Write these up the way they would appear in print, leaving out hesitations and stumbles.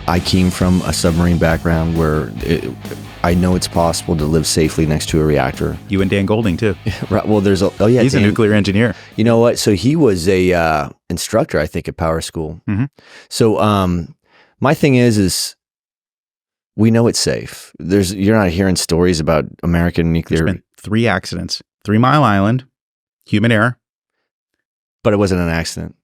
I came from a submarine background where I know it's possible to live safely next to a reactor. You and Dan Golding too. Right. Well, he's Dan, a nuclear engineer. You know what? So he was a instructor, I think, at Power School. Mm-hmm. So my thing is we know it's safe. You're not hearing stories about American nuclear. There's been 3 accidents: 3 Mile Island, human error. But it wasn't an accident.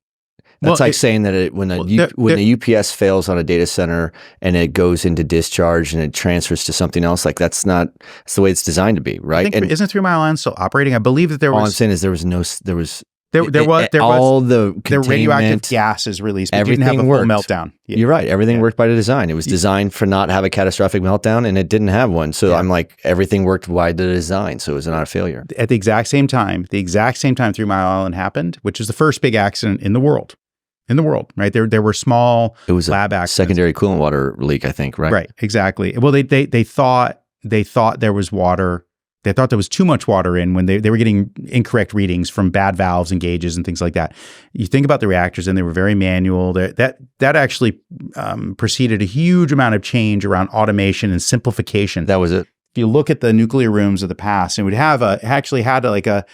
That's saying that when the UPS fails on a data center and it goes into discharge and it transfers to something else, like that's the way it's designed to be, right? Isn't 3 Mile Island still operating? I believe that there was. All I'm saying is the radioactive gas is released, but everything didn't have a worked. full meltdown. Yeah. You're right. Everything worked by design. It was designed for not have a catastrophic meltdown, and it didn't have one. So I'm like, everything worked by the design, so it was not a failure. At the exact same time 3 Mile Island happened, which was the first big accident in the world. Right? There were small lab accidents. Secondary coolant water leak, I think, right? Right, exactly. Well, they thought there was water. They thought there was too much water in when they were getting incorrect readings from bad valves and gauges and things like that. You think about the reactors, and they were very manual. That actually preceded a huge amount of change around automation and simplification. That was it. If you look at the nuclear rooms of the past, it would have actually had a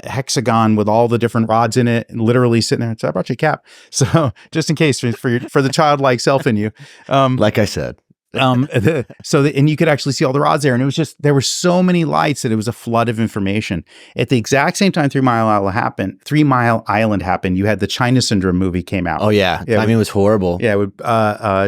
hexagon with all the different rods in it, and literally sitting there. So I brought you a cap, so just in case for the childlike self in you. Like I said. And you could actually see all the rods there, and it was just, there were so many lights that it was a flood of information. At the exact same time 3 Mile Island happened, you had the China Syndrome movie came out. Oh yeah. I mean, it was horrible. Yeah, with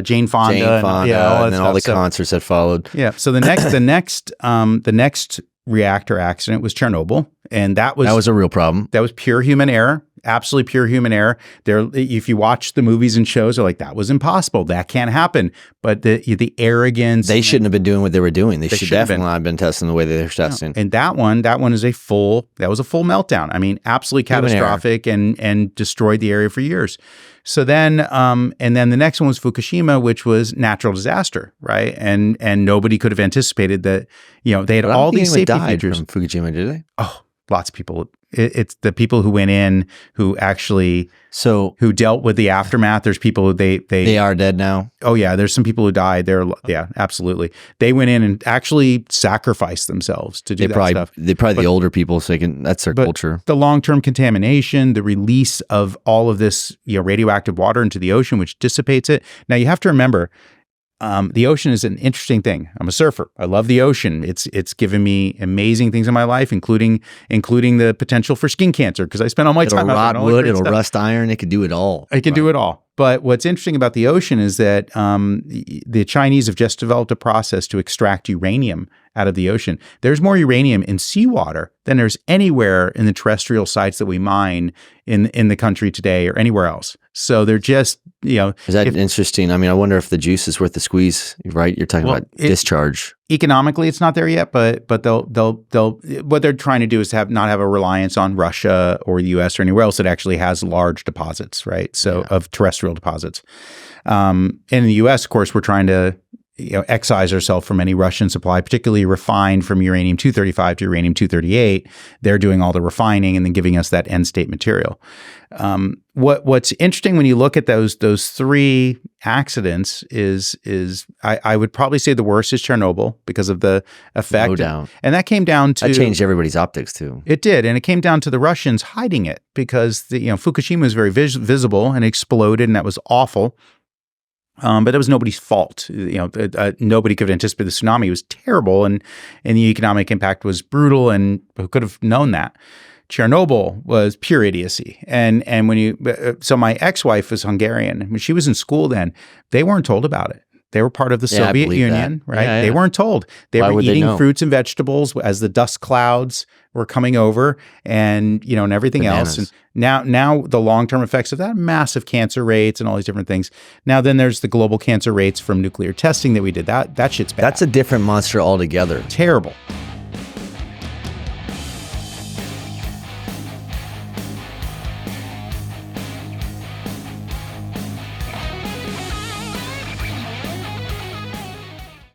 Jane Fonda, and all the concerts that followed. Yeah. So the next reactor accident was Chernobyl, and that was a real problem. That was pure human error. Absolutely pure human error. If you watch the movies and shows, they're like, that was impossible. That can't happen. But the arrogance. They shouldn't have been doing what they were doing. They should definitely not have been testing the way they were testing. No. And that one is a full meltdown. I mean, absolutely catastrophic and destroyed the area for years. So then, and then the next one was Fukushima, which was natural disaster, right? And nobody could have anticipated that, they had all these safety features. From Fukushima, did they? Oh, lots of people. It's the people who went in who actually who dealt with the aftermath. There's people who they are dead now. Oh yeah, there's some people who died. Yeah, absolutely. They went in and actually sacrificed themselves to do that stuff. They're probably the older people, so that's their culture. The long-term contamination, the release of all of this radioactive water into the ocean, which dissipates it. Now you have to remember. The ocean is an interesting thing. I'm a surfer. I love the ocean. It's given me amazing things in my life, including the potential for skin cancer, because I spend all my time out there. It'll rot wood, it'll rust iron. It could do it all. It can do it all. But what's interesting about the ocean is that the Chinese have just developed a process to extract uranium out of the ocean. There's more uranium in seawater than there's anywhere in the terrestrial sites that we mine in the country today or anywhere else. So they're just, Is that interesting? I mean, I wonder if the juice is worth the squeeze, right? You're talking about discharge. Economically, it's not there yet, but they'll what they're trying to do is not have a reliance on Russia or the U.S. or anywhere else that actually has large deposits, right? So of terrestrial deposits. And in the U.S., of course, we're trying to excise ourselves from any Russian supply, particularly refined from uranium-235 to uranium-238. They're doing all the refining and then giving us that end state material. What's interesting when you look at those 3 accidents is I would probably say the worst is Chernobyl because of the effect. No doubt. And that came down to— That changed everybody's optics too. It did. And it came down to the Russians hiding it because Fukushima was very visible and exploded, and that was awful. But it was nobody's fault. Nobody could have anticipated the tsunami. It was terrible, and the economic impact was brutal, and who could have known that? Chernobyl was pure idiocy. And so my ex-wife was Hungarian. When she was in school then, they weren't told about it. They were part of the Soviet Union, right? Yeah. They weren't told. They were eating fruits and vegetables as the dust clouds were coming over, and and everything else. And now the long-term effects of that, massive cancer rates and all these different things. Now then there's the global cancer rates from nuclear testing that we did. That shit's bad. That's a different monster altogether. Terrible.